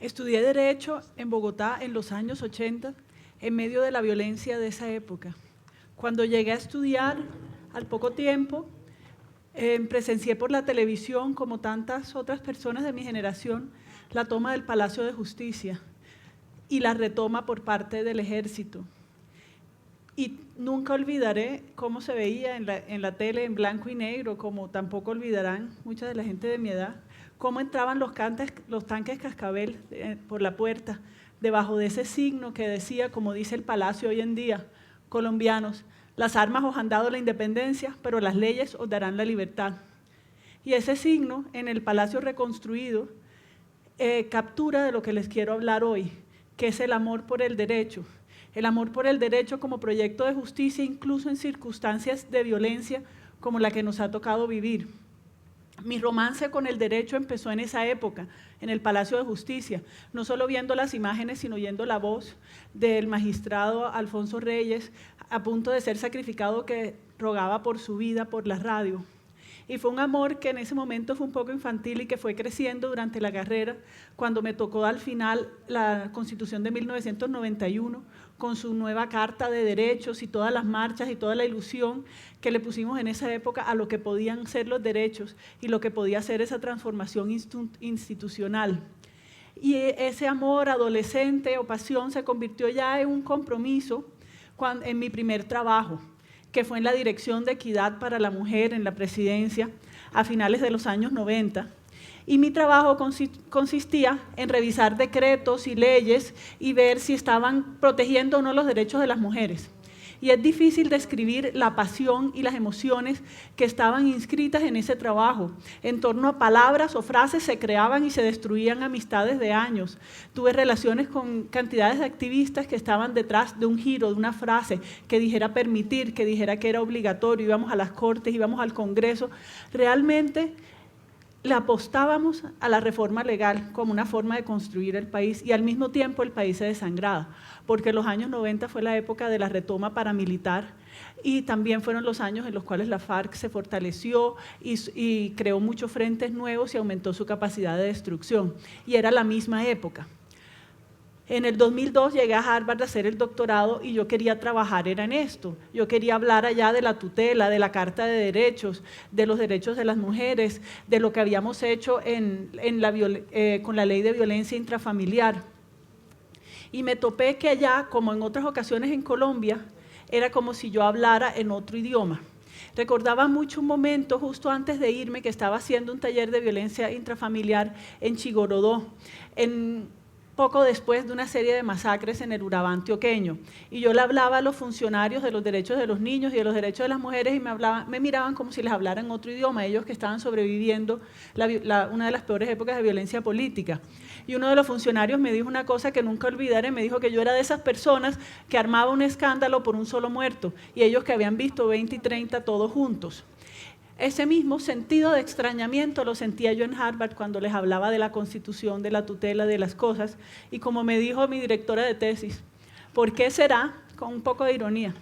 Estudié Derecho en Bogotá en los años 80, en medio de la violencia de esa época. Cuando llegué a estudiar, al poco tiempo, presencié por la televisión, como tantas otras personas de mi generación, la toma del Palacio de Justicia y la retoma por parte del Ejército. Y nunca olvidaré cómo se veía en la tele en blanco y negro, como tampoco olvidarán mucha de la gente de mi edad, cómo entraban los tanques Cascabel por la puerta, debajo de ese signo que decía, como dice el Palacio hoy en día: colombianos, las armas os han dado la independencia, pero las leyes os darán la libertad. Y ese signo, en el Palacio reconstruido, captura de lo que les quiero hablar hoy, que es el amor por el derecho. El amor por el derecho como proyecto de justicia, incluso en circunstancias de violencia como la que nos ha tocado vivir. Mi romance con el derecho empezó en esa época, en el Palacio de Justicia, no solo viendo las imágenes, sino oyendo la voz del magistrado Alfonso Reyes, a punto de ser sacrificado, que rogaba por su vida por la radio. Y fue un amor que en ese momento fue un poco infantil y que fue creciendo durante la carrera, cuando me tocó al final la Constitución de 1991, con su nueva Carta de Derechos y todas las marchas y toda la ilusión que le pusimos en esa época a lo que podían ser los derechos y lo que podía ser esa transformación institucional. Y ese amor adolescente o pasión se convirtió ya en un compromiso en mi primer trabajo, que fue en la Dirección de Equidad para la Mujer en la Presidencia a finales de los años 90. Y mi trabajo consistía en revisar decretos y leyes y ver si estaban protegiendo o no los derechos de las mujeres. Y es difícil describir la pasión y las emociones que estaban inscritas en ese trabajo. En torno a palabras o frases se creaban y se destruían amistades de años. Tuve relaciones con cantidades de activistas que estaban detrás de un giro, de una frase que dijera permitir, que dijera que era obligatorio. Íbamos a las cortes, íbamos al Congreso. Realmente le apostábamos a la reforma legal como una forma de construir el país, y al mismo tiempo el país se desangraba, porque los años 90 fue la época de la retoma paramilitar y también fueron los años en los cuales la FARC se fortaleció y creó muchos frentes nuevos y aumentó su capacidad de destrucción, y era la misma época. En el 2002 llegué a Harvard a hacer el doctorado y yo quería trabajar era en esto. Yo quería hablar allá de la tutela, de la Carta de Derechos, de los derechos de las mujeres, de lo que habíamos hecho con la Ley de Violencia Intrafamiliar. Y me topé que allá, como en otras ocasiones en Colombia, era como si yo hablara en otro idioma. Recordaba mucho un momento justo antes de irme que estaba haciendo un taller de violencia intrafamiliar en Chigorodó, poco después de una serie de masacres en el Urabá antioqueño, y yo le hablaba a los funcionarios de los derechos de los niños y de los derechos de las mujeres, y me miraban como si les hablara en otro idioma, ellos que estaban sobreviviendo una de las peores épocas de violencia política. Y uno de los funcionarios me dijo una cosa que nunca olvidaré, me dijo que yo era de esas personas que armaba un escándalo por un solo muerto, y ellos que habían visto 20 y 30 todos juntos. Ese mismo sentido de extrañamiento lo sentía yo en Harvard cuando les hablaba de la Constitución, de la tutela, de las cosas, y como me dijo mi directora de tesis, ¿por qué será, con un poco de ironía,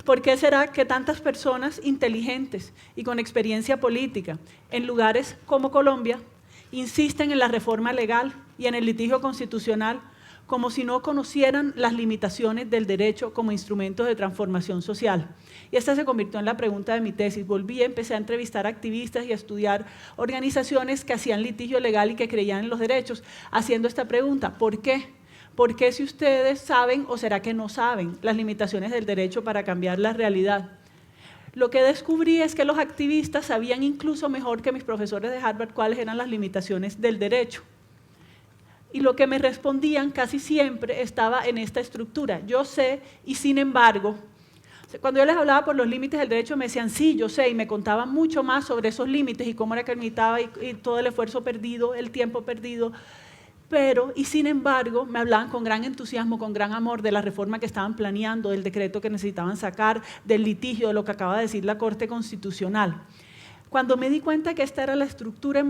por qué será que tantas personas inteligentes y con experiencia política en lugares como Colombia insisten en la reforma legal y en el litigio constitucional como si no conocieran las limitaciones del derecho como instrumentos de transformación social? Y esta se convirtió en la pregunta de mi tesis. Volví, empecé a entrevistar activistas y a estudiar organizaciones que hacían litigio legal y que creían en los derechos, haciendo esta pregunta: ¿por qué? ¿Por qué, si ustedes saben, o será que no saben, las limitaciones del derecho para cambiar la realidad? Lo que descubrí es que los activistas sabían incluso mejor que mis profesores de Harvard cuáles eran las limitaciones del derecho. Y lo que me respondían casi siempre estaba en esta estructura: yo sé, y sin embargo. Cuando yo les hablaba por los límites del derecho me decían sí, yo sé, y me contaban mucho más sobre esos límites y cómo era que limitaba y todo el esfuerzo perdido, el tiempo perdido. Pero, y sin embargo, me hablaban con gran entusiasmo, con gran amor de la reforma que estaban planeando, del decreto que necesitaban sacar, del litigio, de lo que acaba de decir la Corte Constitucional. Cuando me di cuenta que esta era la estructura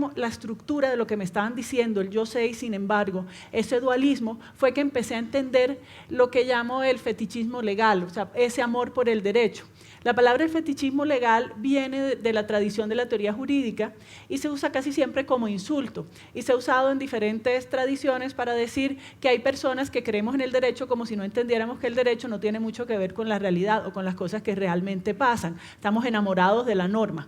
de lo que me estaban diciendo, el yo sé y sin embargo, ese dualismo, fue que empecé a entender lo que llamo el fetichismo legal, o sea, ese amor por el derecho. La palabra el fetichismo legal viene de la tradición de la teoría jurídica y se usa casi siempre como insulto y se ha usado en diferentes tradiciones para decir que hay personas que creemos en el derecho como si no entendiéramos que el derecho no tiene mucho que ver con la realidad o con las cosas que realmente pasan. Estamos enamorados de la norma.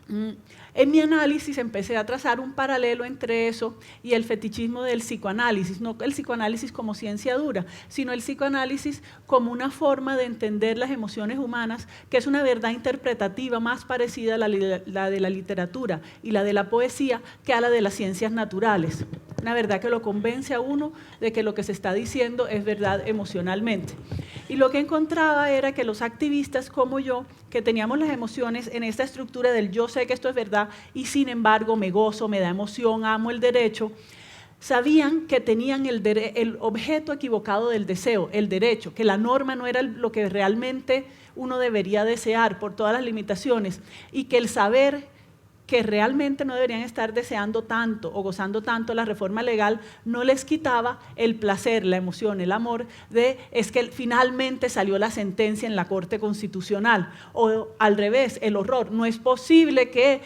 En mi análisis empecé a trazar un paralelo entre eso y el fetichismo del psicoanálisis, no el psicoanálisis como ciencia dura, sino el psicoanálisis como una forma de entender las emociones humanas, que es una verdad interpretativa más parecida a la de la literatura y la de la poesía que a la de las ciencias naturales. Una verdad que lo convence a uno de que lo que se está diciendo es verdad emocionalmente. Y lo que encontraba era que los activistas como yo, que teníamos las emociones en esta estructura del yo sé que esto es verdad y sin embargo me gozo, me da emoción, amo el derecho, sabían que tenían el objeto equivocado del deseo, el derecho, que la norma no era lo que realmente uno debería desear por todas las limitaciones y que el saber que realmente no deberían estar deseando tanto o gozando tanto la reforma legal, no les quitaba el placer, la emoción, el amor es que finalmente salió la sentencia en la Corte Constitucional. O al revés, el horror. No es posible que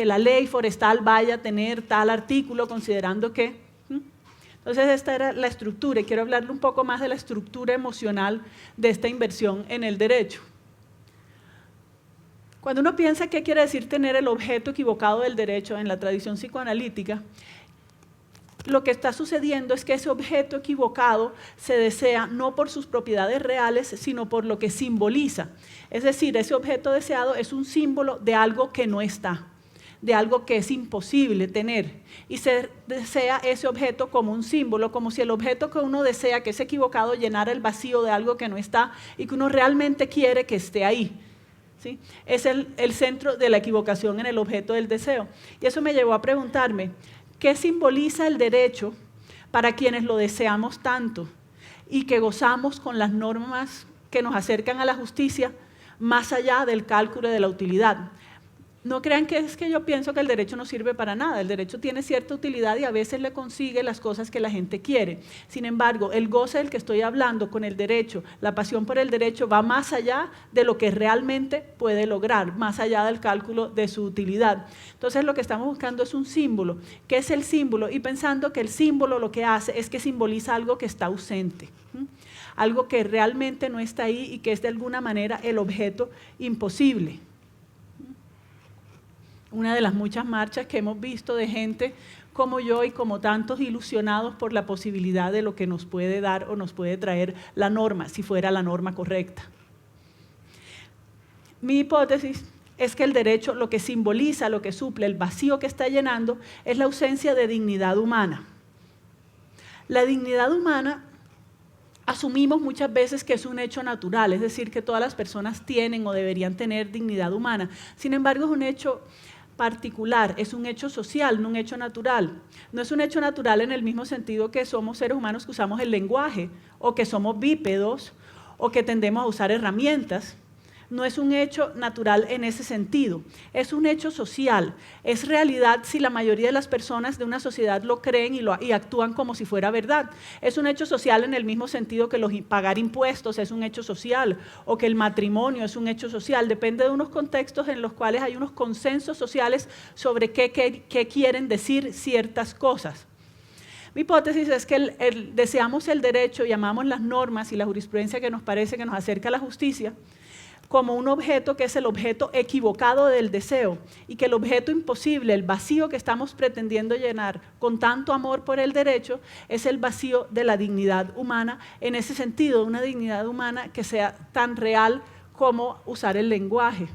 la ley forestal vaya a tener tal artículo considerando que... Entonces esta era la estructura y quiero hablarle un poco más de la estructura emocional de esta inversión en el derecho. Cuando uno piensa qué quiere decir tener el objeto equivocado del derecho en la tradición psicoanalítica, lo que está sucediendo es que ese objeto equivocado se desea no por sus propiedades reales, sino por lo que simboliza. Es decir, ese objeto deseado es un símbolo de algo que no está, de algo que es imposible tener. Y se desea ese objeto como un símbolo, como si el objeto que uno desea, que es equivocado, llenara el vacío de algo que no está y que uno realmente quiere que esté ahí. ¿Sí? Es el centro de la equivocación en el objeto del deseo. Y eso me llevó a preguntarme, ¿qué simboliza el derecho para quienes lo deseamos tanto y que gozamos con las normas que nos acercan a la justicia más allá del cálculo de la utilidad? No crean que es que yo pienso que el derecho no sirve para nada. El derecho tiene cierta utilidad y a veces le consigue las cosas que la gente quiere. Sin embargo, el goce del que estoy hablando con el derecho, la pasión por el derecho va más allá de lo que realmente puede lograr, más allá del cálculo de su utilidad. Entonces lo que estamos buscando es un símbolo. ¿Qué es el símbolo? Y pensando que el símbolo lo que hace es que simboliza algo que está ausente. Algo que realmente no está ahí y que es de alguna manera el objeto imposible. Una de las muchas marchas que hemos visto de gente como yo y como tantos ilusionados por la posibilidad de lo que nos puede dar o nos puede traer la norma, si fuera la norma correcta. Mi hipótesis es que el derecho lo que simboliza, lo que suple, el vacío que está llenando, es la ausencia de dignidad humana. La dignidad humana asumimos muchas veces que es un hecho natural, es decir, que todas las personas tienen o deberían tener dignidad humana. Sin embargo, es un hecho particular, es un hecho social, no un hecho natural. No es un hecho natural en el mismo sentido que somos seres humanos que usamos el lenguaje, o que somos bípedos, o que tendemos a usar herramientas. No es un hecho natural en ese sentido, es un hecho social, es realidad si la mayoría de las personas de una sociedad lo creen y actúan como si fuera verdad. Es un hecho social en el mismo sentido que pagar impuestos es un hecho social o que el matrimonio es un hecho social, depende de unos contextos en los cuales hay unos consensos sociales sobre qué quieren decir ciertas cosas. Mi hipótesis es que deseamos el derecho y amamos las normas y la jurisprudencia que nos parece que nos acerca a la justicia, como un objeto que es el objeto equivocado del deseo y que el objeto imposible, el vacío que estamos pretendiendo llenar con tanto amor por el derecho es el vacío de la dignidad humana, en ese sentido, una dignidad humana que sea tan real como usar el lenguaje.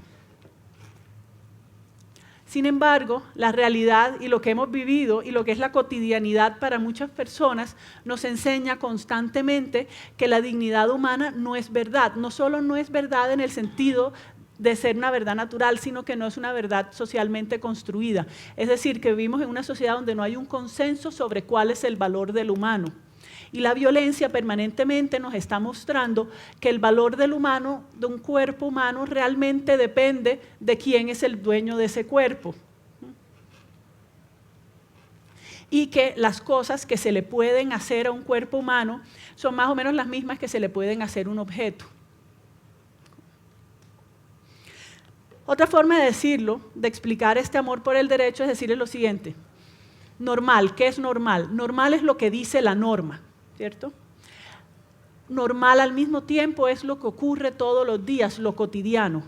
Sin embargo, la realidad y lo que hemos vivido y lo que es la cotidianidad para muchas personas nos enseña constantemente que la dignidad humana no es verdad. No solo no es verdad en el sentido de ser una verdad natural, sino que no es una verdad socialmente construida. Es decir, que vivimos en una sociedad donde no hay un consenso sobre cuál es el valor del humano. Y la violencia permanentemente nos está mostrando que el valor del humano, de un cuerpo humano, realmente depende de quién es el dueño de ese cuerpo. Y que las cosas que se le pueden hacer a un cuerpo humano son más o menos las mismas que se le pueden hacer a un objeto. Otra forma de decirlo, de explicar este amor por el derecho, es decirle lo siguiente. Normal, ¿qué es normal? Normal es lo que dice la norma, ¿cierto? Normal al mismo tiempo es lo que ocurre todos los días, lo cotidiano.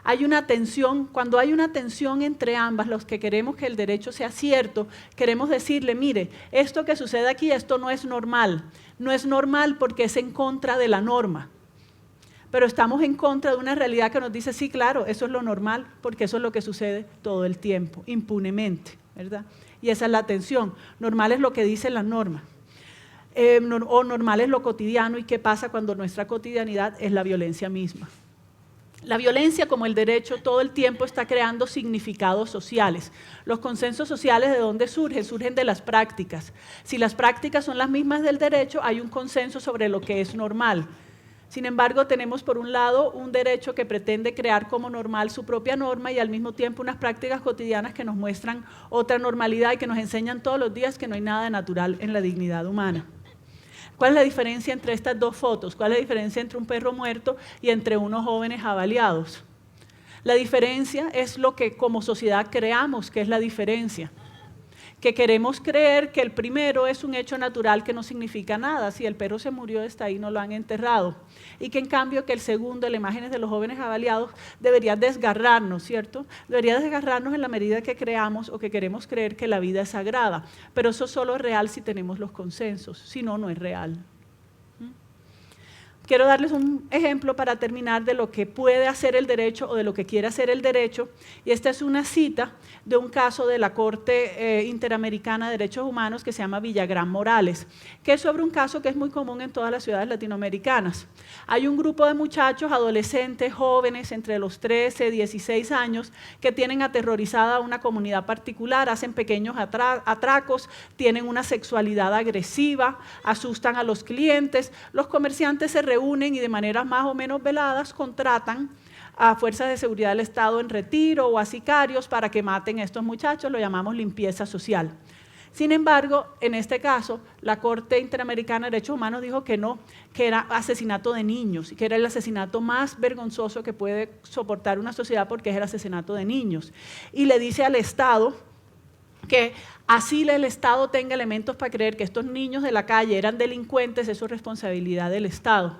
Hay una tensión, cuando hay una tensión entre ambas, los que queremos que el derecho sea cierto, queremos decirle, mire, esto que sucede aquí, esto no es normal. No es normal porque es en contra de la norma. Pero estamos en contra de una realidad que nos dice, sí, claro, eso es lo normal, porque eso es lo que sucede todo el tiempo, impunemente, ¿verdad? Y esa es la tensión. Normal es lo que dice la norma. O normal es lo cotidiano, y qué pasa cuando nuestra cotidianidad es la violencia misma. La violencia, como el derecho, todo el tiempo está creando significados sociales. Los consensos sociales, ¿de dónde surgen? Surgen de las prácticas. Si las prácticas son las mismas del derecho, hay un consenso sobre lo que es normal. Sin embargo, tenemos por un lado un derecho que pretende crear como normal su propia norma y al mismo tiempo unas prácticas cotidianas que nos muestran otra normalidad y que nos enseñan todos los días que no hay nada de natural en la dignidad humana. ¿Cuál es la diferencia entre estas dos fotos? ¿Cuál es la diferencia entre un perro muerto y entre unos jóvenes avaliados? La diferencia es lo que como sociedad creamos que es la diferencia. Que queremos creer que el primero es un hecho natural que no significa nada. Si el perro se murió, está ahí, no lo han enterrado. Y que en cambio que el segundo, la imagen de los jóvenes avaliados, debería desgarrarnos, ¿cierto? Debería desgarrarnos en la medida que creamos o que queremos creer que la vida es sagrada. Pero eso solo es real si tenemos los consensos, si no, no es real. Quiero darles un ejemplo para terminar de lo que puede hacer el derecho o de lo que quiere hacer el derecho. Y esta es una cita de un caso de la Corte Interamericana de Derechos Humanos que se llama Villagrán Morales, que es sobre un caso que es muy común en todas las ciudades latinoamericanas. Hay un grupo de muchachos, adolescentes, jóvenes, entre los 13 y 16 años, que tienen aterrorizada a una comunidad particular, hacen pequeños atracos, tienen una sexualidad agresiva, asustan a los clientes, los comerciantes se reúnen y de maneras más o menos veladas contratan a fuerzas de seguridad del Estado en retiro o a sicarios para que maten a estos muchachos, lo llamamos limpieza social. Sin embargo, en este caso, la Corte Interamericana de Derechos Humanos dijo que no, que era asesinato de niños, y que era el asesinato más vergonzoso que puede soportar una sociedad porque es el asesinato de niños. Y le dice al Estado que así el Estado tenga elementos para creer que estos niños de la calle eran delincuentes, eso es responsabilidad del Estado.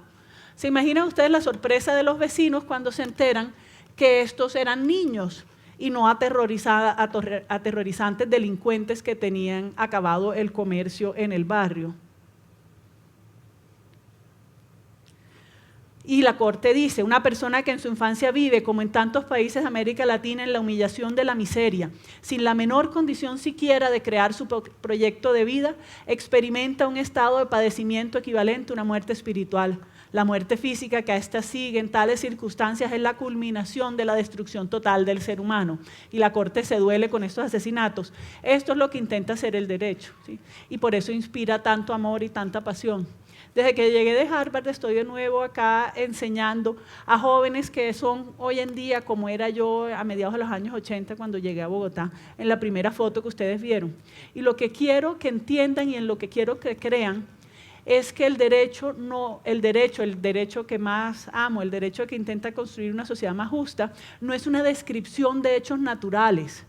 ¿Se imaginan ustedes la sorpresa de los vecinos cuando se enteran que estos eran niños y no aterrorizantes delincuentes que tenían acabado el comercio en el barrio? Y la Corte dice, una persona que en su infancia vive, como en tantos países de América Latina, en la humillación de la miseria, sin la menor condición siquiera de crear su proyecto de vida, experimenta un estado de padecimiento equivalente a una muerte espiritual. La muerte física que a esta sigue en tales circunstancias es la culminación de la destrucción total del ser humano. Y la Corte se duele con estos asesinatos. Esto es lo que intenta hacer el derecho, ¿sí? Y por eso inspira tanto amor y tanta pasión. Desde que llegué de Harvard estoy de nuevo acá enseñando a jóvenes que son hoy en día como era yo a mediados de los años 80 cuando llegué a Bogotá, en la primera foto que ustedes vieron. Y lo que quiero que entiendan y en lo que quiero que crean es que el derecho que más amo, el derecho que intenta construir una sociedad más justa, no es una descripción de hechos naturales.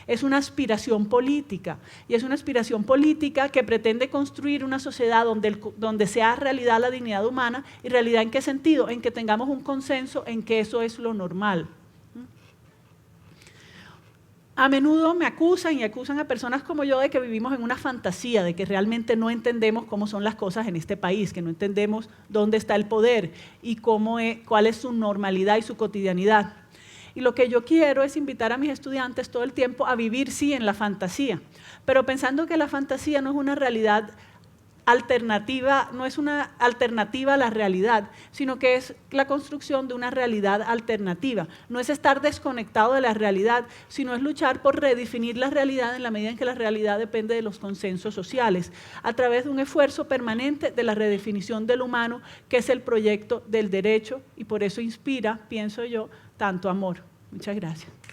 Es una aspiración política, y es una aspiración política que pretende construir una sociedad donde sea realidad la dignidad humana. ¿Y realidad en qué sentido? En que tengamos un consenso en que eso es lo normal. A menudo me acusan y acusan a personas como yo de que vivimos en una fantasía, de que realmente no entendemos cómo son las cosas en este país, que no entendemos dónde está el poder y cuál es su normalidad y su cotidianidad. Y lo que yo quiero es invitar a mis estudiantes todo el tiempo a vivir, sí, en la fantasía, pero pensando que la fantasía no es una realidad alternativa, no es una alternativa a la realidad, sino que es la construcción de una realidad alternativa. No es estar desconectado de la realidad, sino es luchar por redefinir la realidad en la medida en que la realidad depende de los consensos sociales, a través de un esfuerzo permanente de la redefinición del humano, que es el proyecto del derecho, y por eso inspira, pienso yo, tanto amor. Muchas gracias.